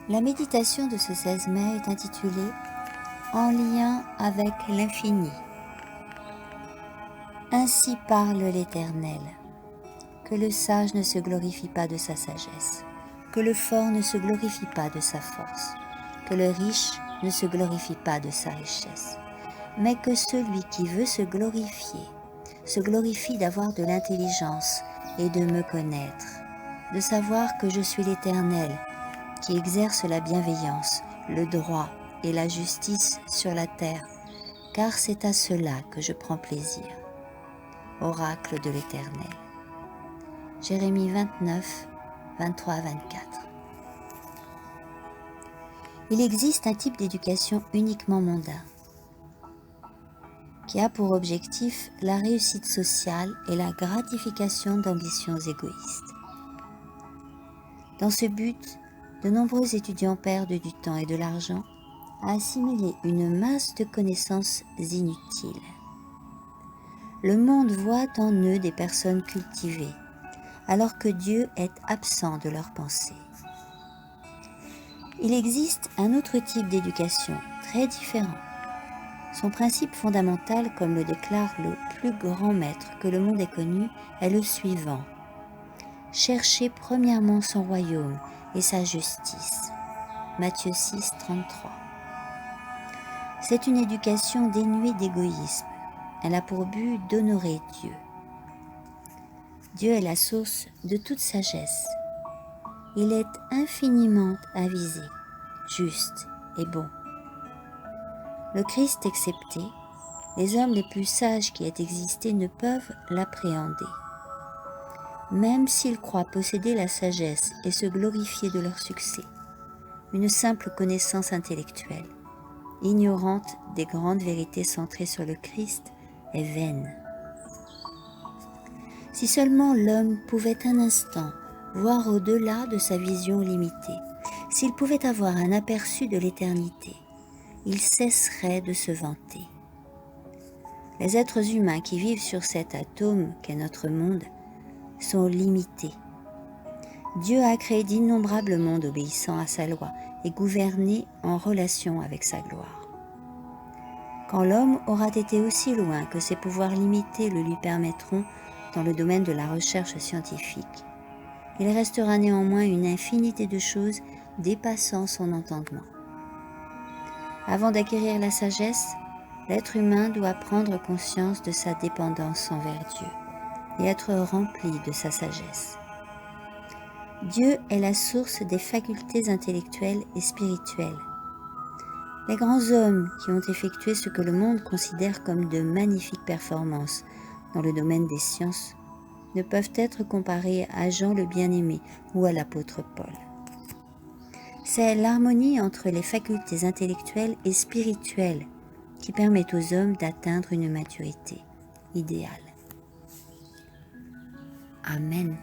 La méditation de ce 16 mai est intitulée « En lien avec l'infini ». Ainsi parle l'Éternel, que le sage ne se glorifie pas de sa sagesse, que le fort ne se glorifie pas de sa force, que le riche ne se glorifie pas de sa richesse, mais que celui qui veut se glorifie d'avoir de l'intelligence et de me connaître, de savoir que je suis l'Éternel, qui exerce la bienveillance, le droit et la justice sur la terre, car c'est à cela que je prends plaisir. Oracle de l'Éternel. Jérémie 29, 23 à 24. Il existe un type d'éducation uniquement mondain, qui a pour objectif la réussite sociale et la gratification d'ambitions égoïstes. Dans ce but, de nombreux étudiants perdent du temps et de l'argent à assimiler une masse de connaissances inutiles. Le monde voit en eux des personnes cultivées, alors que Dieu est absent de leurs pensées. Il existe un autre type d'éducation, très différent. Son principe fondamental, comme le déclare le plus grand maître que le monde ait connu, est le suivant. Cherchez premièrement son royaume et sa justice. Matthieu 6, 33. C'est une éducation dénuée d'égoïsme. Elle a pour but d'honorer Dieu. Dieu est la source de toute sagesse. Il est infiniment avisé, juste et bon. Le Christ excepté, les hommes les plus sages qui aient existé ne peuvent l'appréhender. Même s'ils croient posséder la sagesse et se glorifier de leur succès, une simple connaissance intellectuelle, ignorante des grandes vérités centrées sur le Christ, est vaine. Si seulement l'homme pouvait un instant voir au-delà de sa vision limitée, s'il pouvait avoir un aperçu de l'éternité, il cesserait de se vanter. Les êtres humains qui vivent sur cet atome qu'est notre monde sont limités. Dieu a créé d'innombrables mondes obéissant à sa loi et gouvernés en relation avec sa gloire. Quand l'homme aura été aussi loin que ses pouvoirs limités le lui permettront dans le domaine de la recherche scientifique, il restera néanmoins une infinité de choses dépassant son entendement. Avant d'acquérir la sagesse, l'être humain doit prendre conscience de sa dépendance envers Dieu et être rempli de sa sagesse. Dieu est la source des facultés intellectuelles et spirituelles. Les grands hommes qui ont effectué ce que le monde considère comme de magnifiques performances dans le domaine des sciences ne peuvent être comparés à Jean le Bien-Aimé ou à l'apôtre Paul. C'est l'harmonie entre les facultés intellectuelles et spirituelles qui permet aux hommes d'atteindre une maturité idéale. Amen.